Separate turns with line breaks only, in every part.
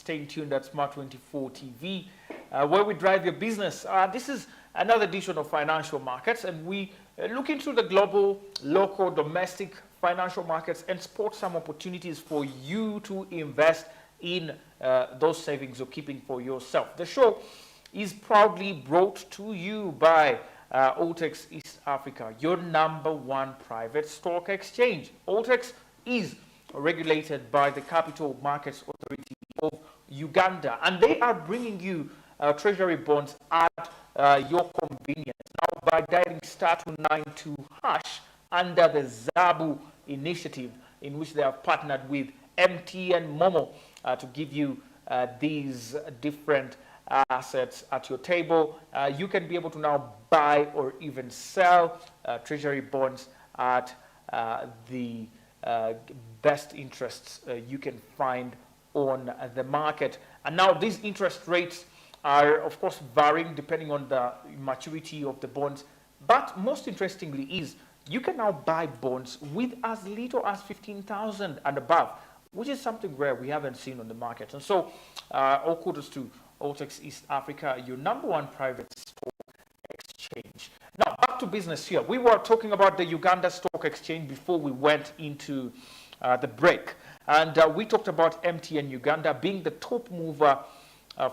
staying tuned at SMART24 TV, where we drive your business. This is another edition of Financial Markets, and we look into the global, local, domestic financial markets and spot some opportunities for you to invest in those savings you're keeping for yourself. The show is proudly brought to you by Altex East Africa, your #1 private stock exchange. Altex is regulated by the Capital Markets Authority of Uganda, and they are bringing you treasury bonds at your convenience. Now, by dialing *292# under the Zabu initiative, in which they have partnered with MTN Momo to give you these different assets at your table, you can be able to now buy or even sell treasury bonds at the best interests you can find on the market. And now these interest rates are, of course, varying depending on the maturity of the bonds. But most interestingly is you can now buy bonds with as little as 15,000 and above, which is something rare we haven't seen on the market. And so all kudos to Altex East Africa, your #1 private stock exchange. Now, back to business here. We were talking about the Uganda Stock Exchange before we went into the break. And we talked about MTN Uganda being the top mover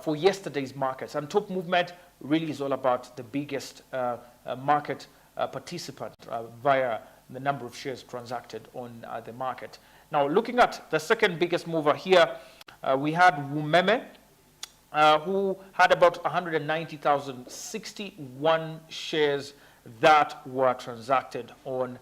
for yesterday's markets. And top movement really is all about the biggest market participant via the number of shares transacted on the market. Now, looking at the second biggest mover here, we had Wumeme, who had about 190,061 shares that were transacted on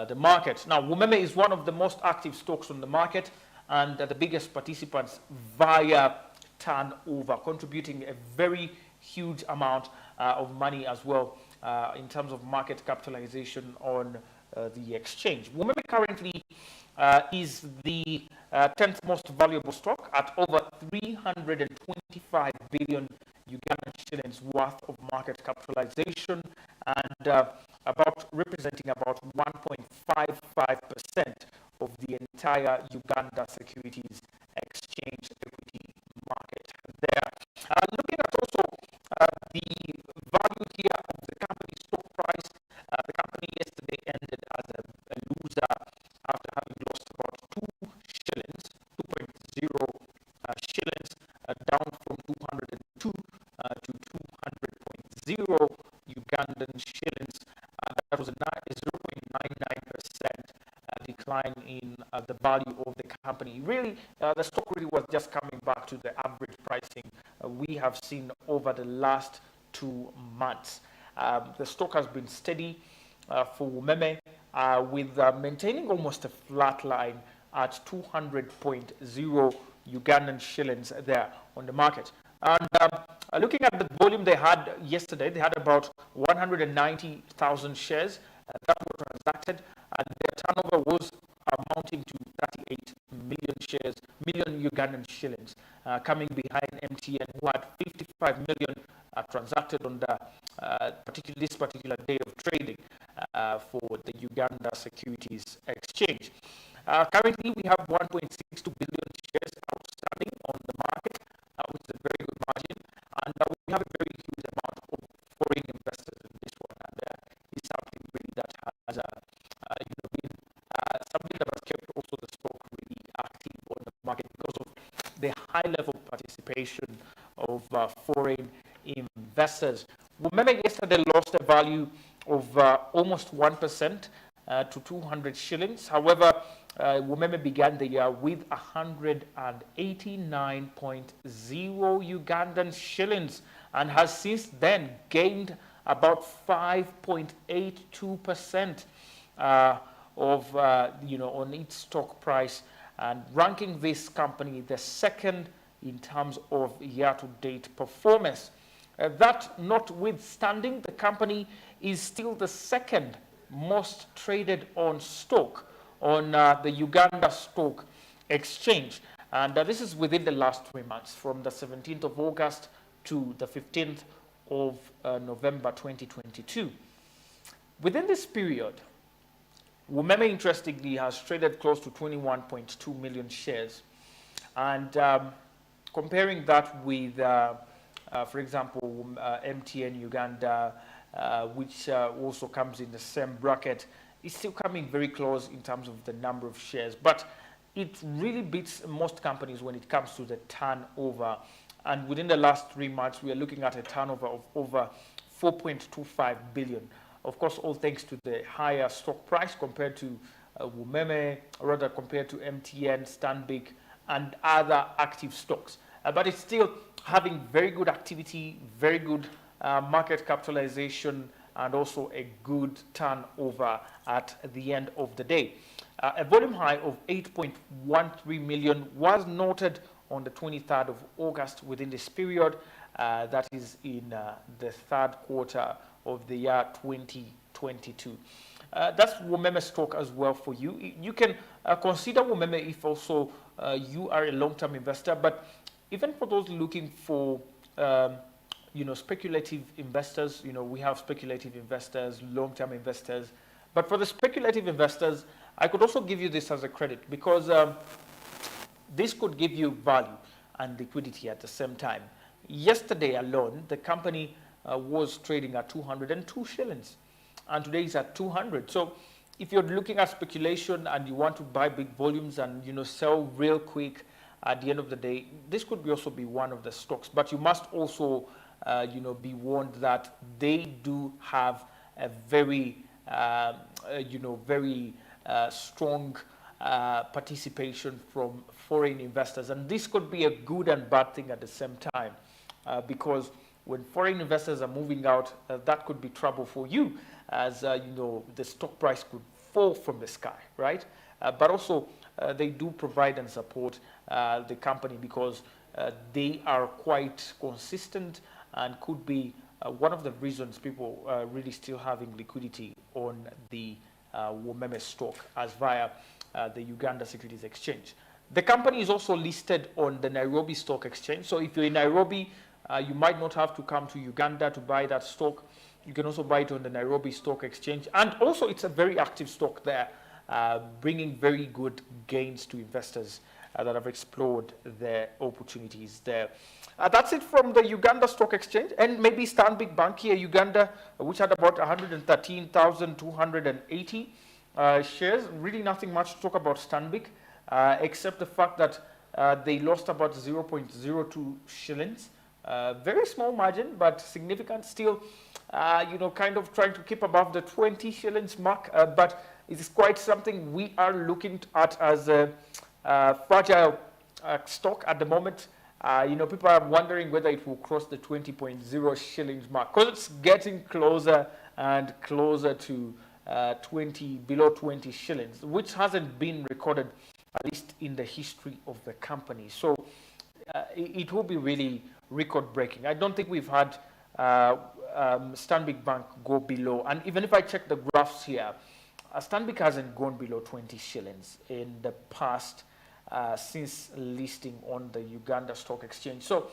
the market. Now, Wumeme is one of the most active stocks on the market and the biggest participants via turnover, contributing a very huge amount of money as well in terms of market capitalization on the exchange. Wumeme currently is the 10th most valuable stock at over 325 billion Ugandan shillings worth of market capitalization, and representing about 1.55% of the entire Uganda Securities Exchange equity market there. Looking at also the value here of the company's stock price, the company yesterday ended as a loser after having lost about 2 shillings, 2.0 shillings, down from 202 to 200.0 Ugandan shillings. That was a 0.99% decline in the value of the company. Really, the stock really was just coming back to the average pricing we have seen over the last 2 months. The stock has been steady for Wumeme, with maintaining almost a flat line at 200.0 Ugandan shillings there on the market. And looking at the volume they had yesterday, they had about 190,000 shares that were transacted, and their turnover was amounting to 38 million Ugandan shillings, coming behind MTN, who had 55 million transacted on the this particular day of trading for the Uganda Securities Exchange. Currently, we have 1.62 billion shares outstanding on the market, which is a very good margin, and we have a very huge amount of foreign investors in this one, and it's something really that has been something that has kept also the stock really active on the market because of the high level of participation of foreign investors. Wumeme yesterday lost a value of almost 1% to 200 shillings. However, Wumeme began the year with 189.0 Ugandan shillings and has since then gained about 5.82% on its stock price, and ranking this company the second in terms of year-to-date performance. That notwithstanding, the company is still the second most traded on stock on the Uganda Stock Exchange, and this is within the last 3 months, from the 17th of August to the 15th of November 2022. Within this period, Wumeme, interestingly, has traded close to 21.2 million shares, and comparing that with, for example, MTN Uganda, which also comes in the same bracket, is still coming very close in terms of the number of shares. But it really beats most companies when it comes to the turnover. And within the last 3 months, we are looking at a turnover of over 4.25 billion. Of course, all thanks to the higher stock price compared to Wumeme, rather compared to MTN, Stanbic, and other active stocks. But it's still having very good activity, very good market capitalization, and also a good turnover at the end of the day. A volume high of 8.13 million was noted on the 23rd of August within this period, that is in the third quarter of the year 2022. That's Wumeme stock as well for you. You can consider Wumeme if also you are a long-term investor, but even for those looking for speculative investors, we have speculative investors, long-term investors, but for the speculative investors, I could also give you this as a credit because this could give you value and liquidity at the same time. Yesterday alone, the company was trading at 202 shillings, and today is at 200. So if you're looking at speculation and you want to buy big volumes and sell real quick at the end of the day, this could also be one of the stocks. But you must also be warned that they do have a very strong participation from foreign investors, and this could be a good and bad thing at the same time, because when foreign investors are moving out, that could be trouble for you, as the stock price could fall from the sky, right? But also they do provide and support the company because they are quite consistent and could be one of the reasons people really still having liquidity on the Wumeme stock as via the Uganda Securities Exchange. The company is also listed on the Nairobi Stock Exchange. So if you're in Nairobi, you might not have to come to Uganda to buy that stock. You can also buy it on the Nairobi Stock Exchange. And also it's a very active stock there, bringing very good gains to investors that have explored their opportunities there. That's it from the Uganda Stock Exchange, and maybe Stanbic Bank here, Uganda, which had about 113,280 shares. Really nothing much to talk about Stanbic, except the fact that they lost about 0.02 shillings. Very small margin, but significant still, kind of trying to keep above the 20 shillings mark, but it is quite something we are looking at as a fragile stock at the moment. People are wondering whether it will cross the 20.0 shillings mark because it's getting closer and closer to below 20 shillings, which hasn't been recorded, at least in the history of the company. So it will be really record-breaking. I don't think we've had Stanbic Bank go below, and even if I check the graphs here, Stanbic hasn't gone below 20 shillings in the past since listing on the Uganda Stock Exchange. So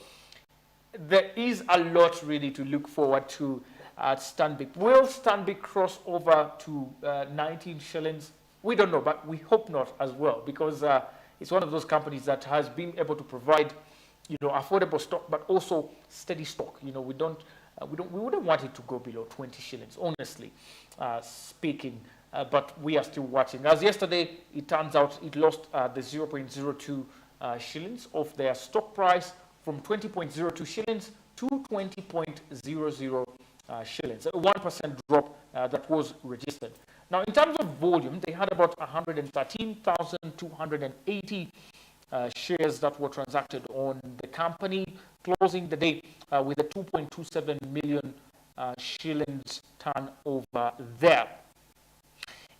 there is a lot really to look forward to at Stanbic. Will Stanbic cross over to 19 shillings? We don't know, but we hope not as well, because it's one of those companies that has been able to provide, affordable stock, but also steady stock. We wouldn't want it to go below 20 shillings, honestly speaking. But we are still watching. As yesterday, it turns out it lost the 0.02 shillings of their stock price from 20.02 shillings to 20.00 shillings. A 1% drop that was registered. Now, in terms of volume, they had about 113,280 shares that were transacted on the company, closing the day with a 2.27 million shillings turnover there.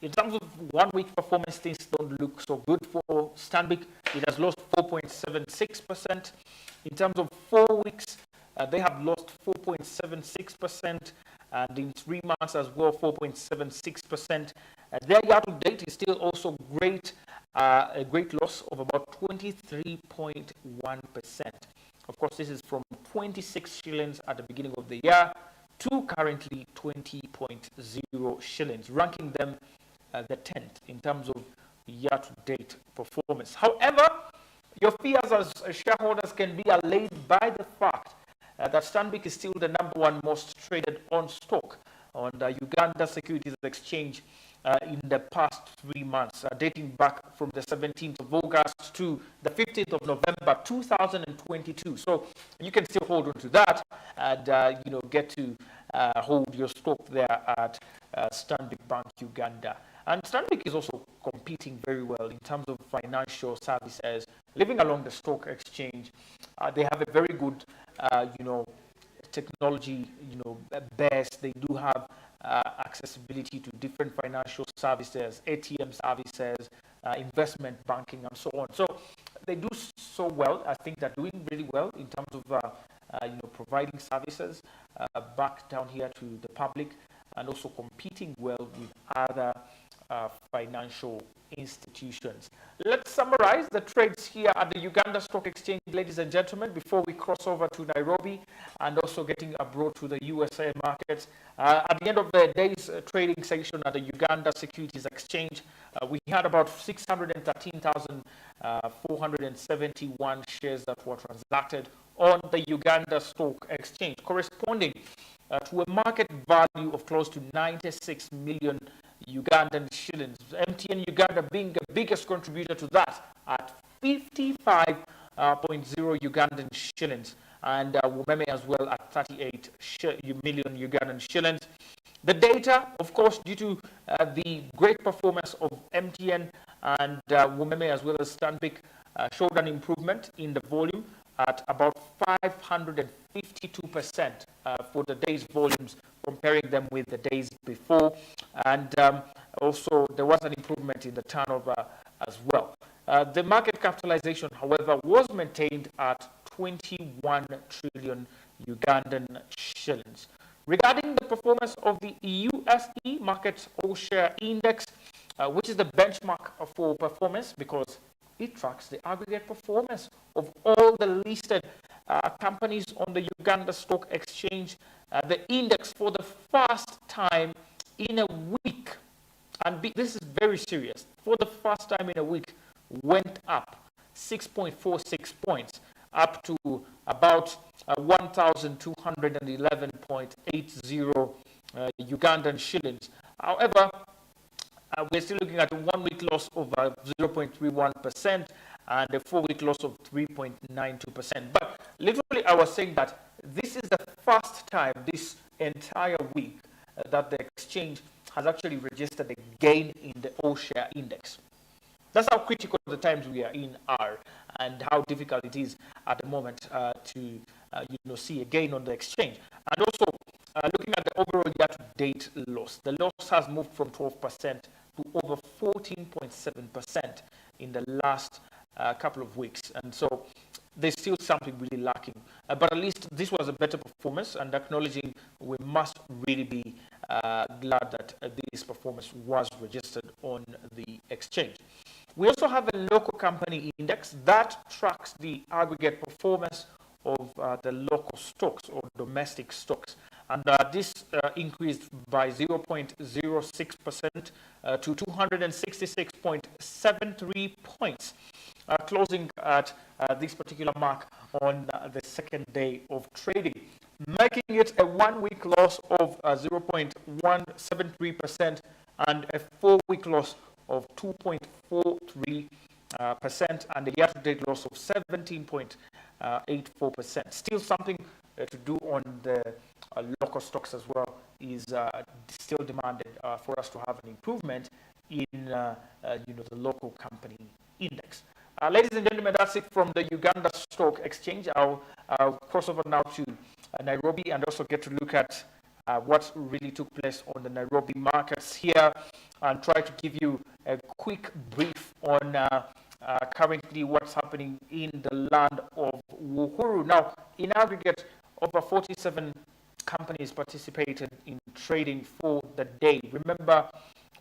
In terms of 1 week performance, things don't look so good for Stanbic. It has lost 4.76%. In terms of 4 weeks, they have lost 4.76%, and in 3 months as well, 4.76%. Their year-to-date is still also great, a great loss of about 23.1%. Of course, this is from 26 shillings at the beginning of the year to currently 20.0 shillings, ranking them the 10th in terms of year-to-date performance. However, Your fears as shareholders can be allayed by the fact that Stanbic is still the #1 most traded on stock on the Uganda Securities Exchange in the past 3 months, dating back from the 17th of August to the 15th of November 2022. So you can still hold on to that and get to hold your stock there at Stanbic Bank Uganda. And Stanbic is also competing very well in terms of financial services, living along the stock exchange. They have a very good, technology, base. They do have accessibility to different financial services, ATM services, investment banking, and so on. So they do so well. I think they're doing really well in terms of providing services back down here to the public, and also competing well with other financial institutions. Let's summarize the trades here at the Uganda Stock Exchange, ladies and gentlemen, before we cross over to Nairobi and also getting abroad to the USA markets. At the end of the day's trading session at the Uganda Securities Exchange, we had about 613,471 shares that were transacted on the Uganda Stock Exchange, corresponding to a market value of close to 96 million Ugandan shillings. MTN Uganda being the biggest contributor to that at 55.0 Ugandan shillings, and Wumeme as well at 38 million Ugandan shillings. The data, of course, due to the great performance of MTN and Wumeme as well as Stanbic, showed an improvement in the volume at about 552% for the day's volumes, comparing them with the days before. And also there was an improvement in the turnover as well. The market capitalization, however, was maintained at 21 trillion Ugandan shillings. Regarding the performance of the USE Market All Share Index, which is the benchmark for performance because it tracks the aggregate performance of all the listed companies on the Uganda Stock Exchange. The index for the first time in a week, and this is very serious, for the first time in a week, went up 6.46 points, up to about 1,211.80 Ugandan shillings. However, we're still looking at a 1-week loss of 0.31% and a 4-week loss of 3.92%. But literally, I was saying that this is the first time this entire week that the exchange has actually registered a gain in the all-share index. That's how critical the times we are in are, and how difficult it is at the moment to see a gain on the exchange. And also, looking at the overall year-to-date loss, the loss has moved from 12% to over 14.7% in the last couple of weeks. And so there's still something really lacking. But at least this was a better performance, and acknowledging we must really be glad that this performance was registered on the exchange. We also have a local company index that tracks the aggregate performance of the local stocks or domestic stocks. And this increased by 0.06% to 266.73 points, closing at this particular mark on the second day of trading, making it a 1-week loss of 0.173% and a 4-week loss of 2.43% and a year-to-date loss of 17.84%. Still something to do on the local stocks as well is still demanded for us to have an improvement in the local company index. Ladies and gentlemen, that's it from the Uganda Stock Exchange. I'll cross over now to Nairobi and also get to look at what really took place on the Nairobi markets here, and try to give you a quick brief on currently what's happening in the land of Uhuru. Now, in aggregate, over 47 companies participated in trading for the day. Remember,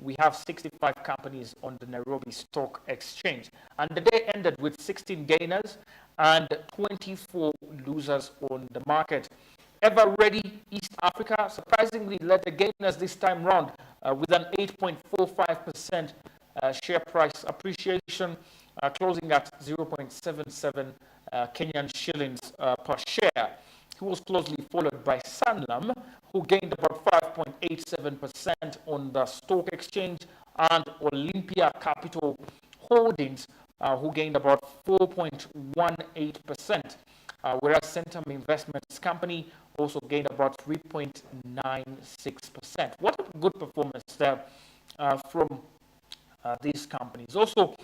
we have 65 companies on the Nairobi Stock Exchange, and the day ended with 16 gainers and 24 losers on the market. Ever Ready East Africa surprisingly led the gainers this time round with an 8.45% share price appreciation, closing at 0.77 Kenyan shillings per share. He was closely followed by Sanlam, who gained about 5.87% on the stock exchange, and Olympia Capital Holdings, who gained about 4.18%, whereas Centum Investments Company also gained about 3.96%. What a good performance there from these companies. Also,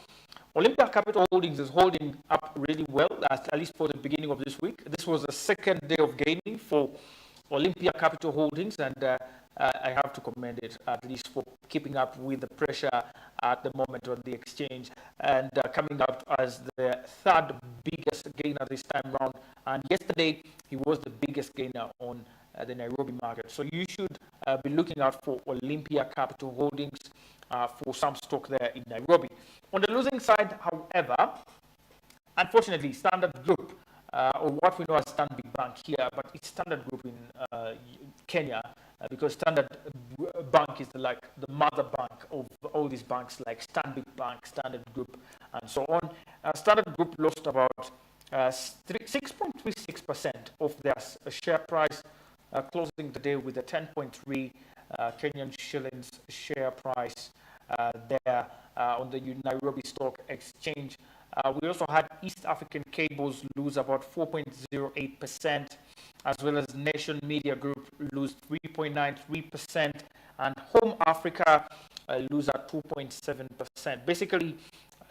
Olympia Capital Holdings is holding up really well, at least for the beginning of this week. This was the second day of gaining for Olympia Capital Holdings, and I have to commend it at least for keeping up with the pressure at the moment on the exchange and coming out as the third biggest gainer this time round. And yesterday, he was the biggest gainer on the Nairobi market. So you should be looking out for Olympia Capital Holdings for some stock there in Nairobi. On the losing side, however, unfortunately, Standard Group, or what we know as Stanbic Bank here, but it's Standard Group in Kenya, because Standard Bank is like the mother bank of all these banks like Stanbic Bank, Standard Group, and so on. Standard Group lost about 6.36% of their share price, closing the day with a 10.3 Kenyan shillings share price there on the Nairobi Stock Exchange. We also had East African Cables lose about 4.08%, as well as Nation Media Group lose 3.93%, and Home Africa lose at 2.7%. Basically,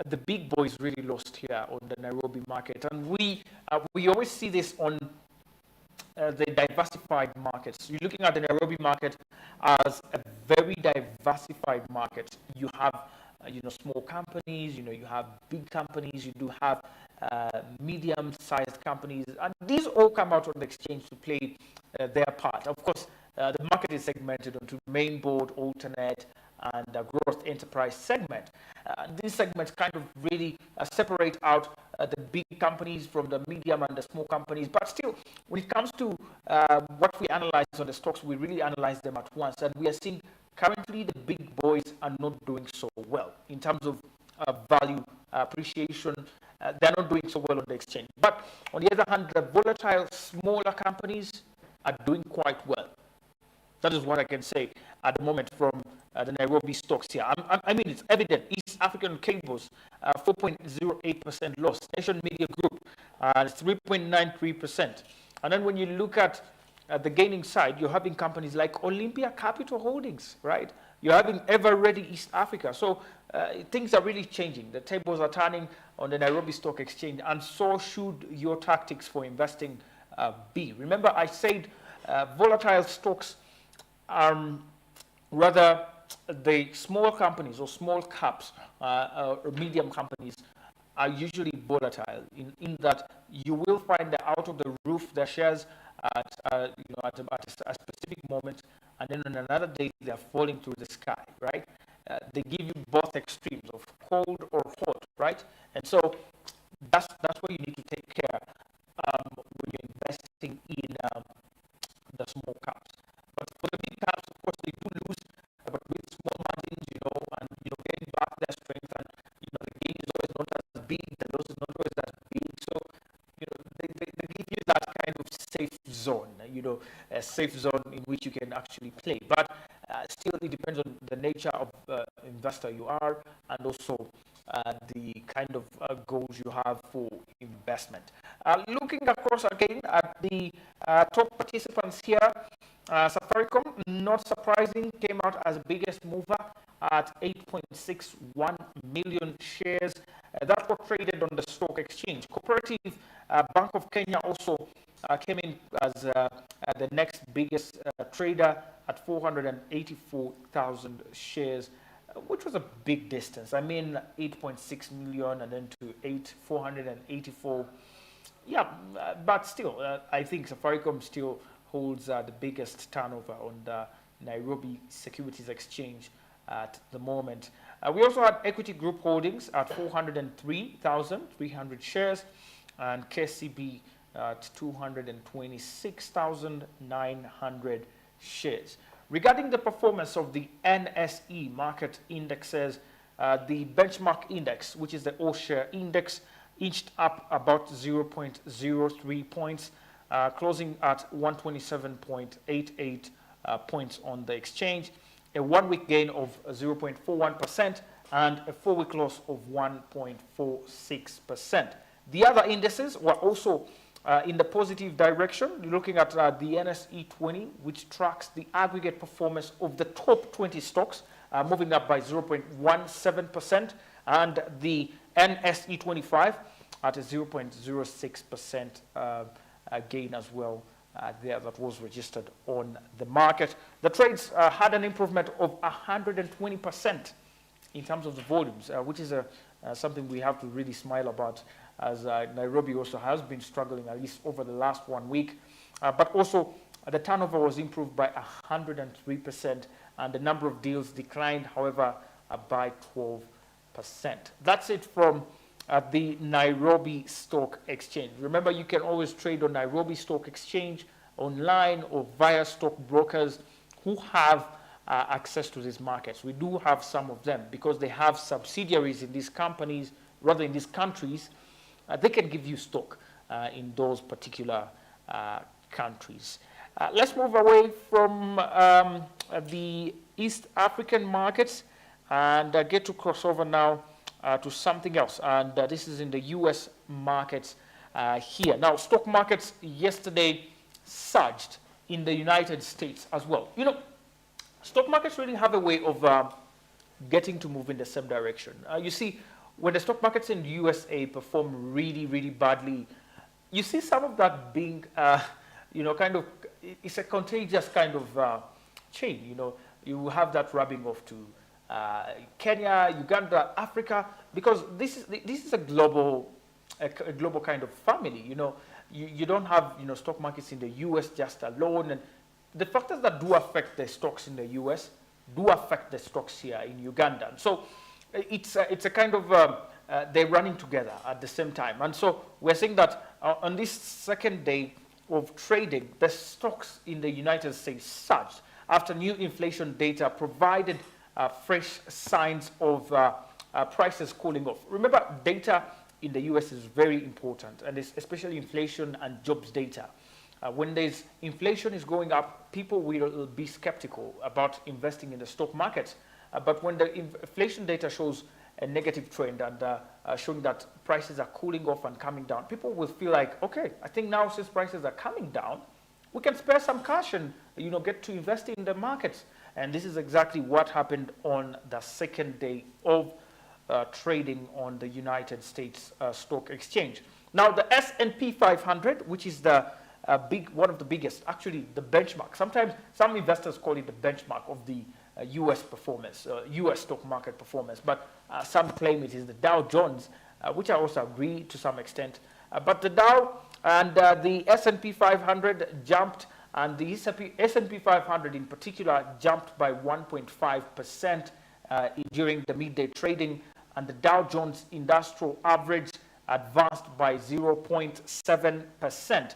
the big boys really lost here on the Nairobi market, and we always see this on the diversified markets. You're looking at the Nairobi market as a very diversified market. You have small companies, you have big companies, you do have medium-sized companies, and these all come out on the exchange to play their part. Of course, the market is segmented onto main board, alternate, and the growth enterprise segment. These segments kind of really separate out the big companies from the medium and the small companies. But still, when it comes to what we analyze on the stocks, we really analyze them at once. And we are seeing currently the big boys are not doing so well in terms of value appreciation. They're not doing so well on the exchange. But on the other hand, the volatile smaller companies are doing quite well. That is what I can say at the moment from the Nairobi stocks here. I mean, it's evident. East African Cables, 4.08% loss. Nation Media Group, 3.93%. And then when you look at the gaining side, you're having companies like Olympia Capital Holdings, right? You're having Ever Ready East Africa. So things are really changing. The tables are turning on the Nairobi Stock Exchange, and so should your tactics for investing be. Remember, I said volatile stocks rather the small companies or small caps or medium companies are usually volatile in that you will find that out of the roof their shares at a specific moment, and then on another day they are falling through the sky, right? They give you both extremes of cold or hot, right? And so that's what you need to take care when you're investing in the small caps. But for the big caps, of course, they do lose, but with small margins, and getting back their strength, and the gain is always not as big, the loss is not always as big. So they give you that kind of safe zone, a safe zone in which you can actually play. But still, it depends on the nature of investor you are, and also the kind of goals you have for investment. Looking across again at the top participants here, Safaricom, not surprising, came out as the biggest mover at 8.61 million shares that were traded on the stock exchange. Cooperative Bank of Kenya also came in as the next biggest trader at 484,000 shares, which was a big distance. I mean, 8.6 million and then to 484. Yeah, but still, I think Safaricom still holds the biggest turnover on the Nairobi Securities Exchange at the moment. We also had Equity Group Holdings at 403,300 shares, and KCB at 226,900 shares. Regarding the performance of the NSE market indexes, the benchmark index, which is the all-share index, inched up about 0.03 points, closing at 127.88 points on the exchange, a one-week gain of 0.41%, and a four-week loss of 1.46%. The other indices were also in the positive direction. You're looking at the NSE20, which tracks the aggregate performance of the top 20 stocks, moving up by 0.17%, and the NSE25 at a 0.06% gain as well there that was registered on the market. The trades had an improvement of 120% in terms of the volumes, which is something we have to really smile about, as Nairobi also has been struggling at least over the last 1 week. But also the turnover was improved by 103%, and the number of deals declined, however, by 12%. That's it from the Nairobi Stock Exchange. Remember, you can always trade on Nairobi Stock Exchange online or via stock brokers who have access to these markets. We do have some of them because they have subsidiaries in these companies, rather in these countries. They can give you stock in those particular countries. Let's move away from the East African markets and get to crossover now to something else. And this is in the US markets here. Now, stock markets yesterday surged in the United States as well. You know, stock markets really have a way of getting to move in the same direction. You see, when the stock markets in the USA perform really, really badly, you see some of that being, you know, kind of, it's a contagious kind of chain. You know, you have that rubbing off to Kenya, Uganda, Africa, because this is a global kind of family. You know, you don't have, you know, stock markets in the US just alone, and the factors that do affect the stocks in the US do affect the stocks here in Uganda. So it's a kind of they're running together at the same time, and so we're saying that on this second day of trading, the stocks in the United States surged after new inflation data provided fresh signs of prices cooling off. Remember, data in the US is very important, and it's especially inflation and jobs data. When there's inflation is going up, people will be skeptical about investing in the stock markets. But when the inflation data shows a negative trend and showing that prices are cooling off and coming down, people will feel like, okay, I think now since prices are coming down, we can spare some cash and, you know, get to invest in the markets. And this is exactly what happened on the second day of trading on the United States Stock Exchange. Now, the S&P 500, which is the one of the biggest, actually the benchmark. Sometimes some investors call it the benchmark of the U.S. performance, U.S. stock market performance, but some claim it is the Dow Jones, which I also agree to some extent. But the Dow and the S&P 500 jumped, and the S&P 500 in particular jumped by 1.5% during the midday trading, and the Dow Jones Industrial Average advanced by 0.7%.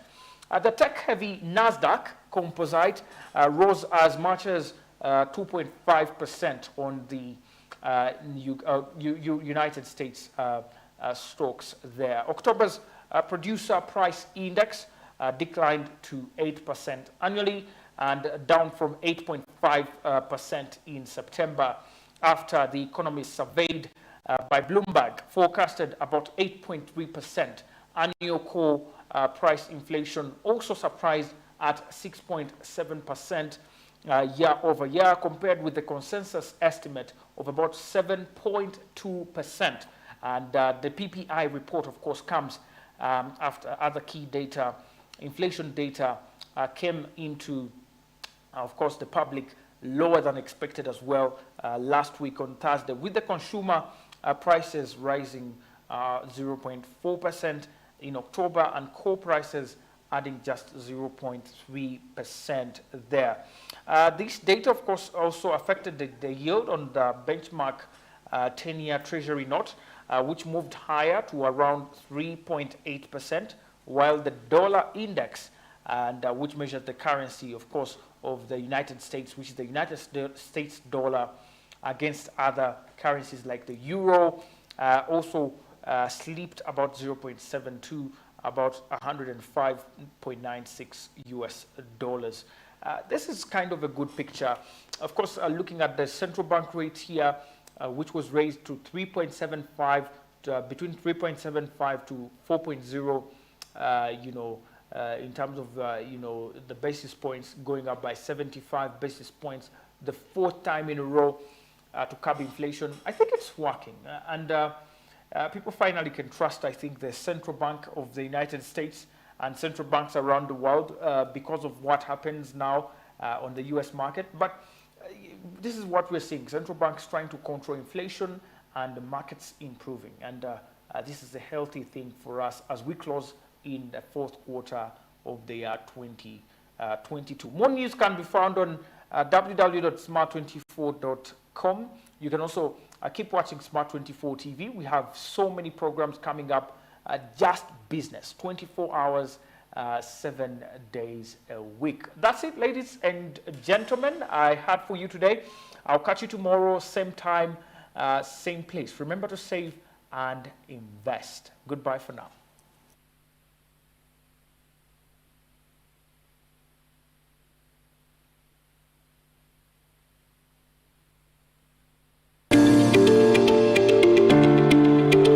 The tech-heavy NASDAQ Composite rose as much as 2.5% on the United States stocks there. October's producer price index declined to 8% annually and down from 8.5% in September, after the economists surveyed by Bloomberg forecasted about 8.3% annual core price inflation, also surprised at 6.7% year over year, compared with the consensus estimate of about 7.2%. And the PPI report, of course, comes after other key data. Inflation data came into, of course, the public lower than expected as well last week on Thursday, with the consumer prices rising 0.4% in October, and core prices adding just 0.3% there. This data, of course, also affected the yield on the benchmark 10-year Treasury note, which moved higher to around 3.8%, while the dollar index, and which measures the currency, of course, of the United States, which is the United States dollar, against other currencies like the euro. Also slipped about 0.72, about 105.96 US dollars. This is kind of a good picture. Of course, looking at the central bank rate here, which was raised to 3.75, between 3.75 to 4.0, in terms of, the basis points going up by 75 basis points, the fourth time in a row to curb inflation. I think it's working. People finally can trust, I think, the central bank of the United States and central banks around the world because of what happens now on the US market. But this is what we're seeing. Central banks trying to control inflation and the markets improving. And this is a healthy thing for us as we close in the fourth quarter of the year 2022. More news can be found on www.smart24.com. You can also keep watching Smart24 TV. We have so many programs coming up, just business, 24 hours, 7 days a week. That's it, ladies and gentlemen, I had for you today. I'll catch you tomorrow, same time, same place. Remember to save and invest. Goodbye for now.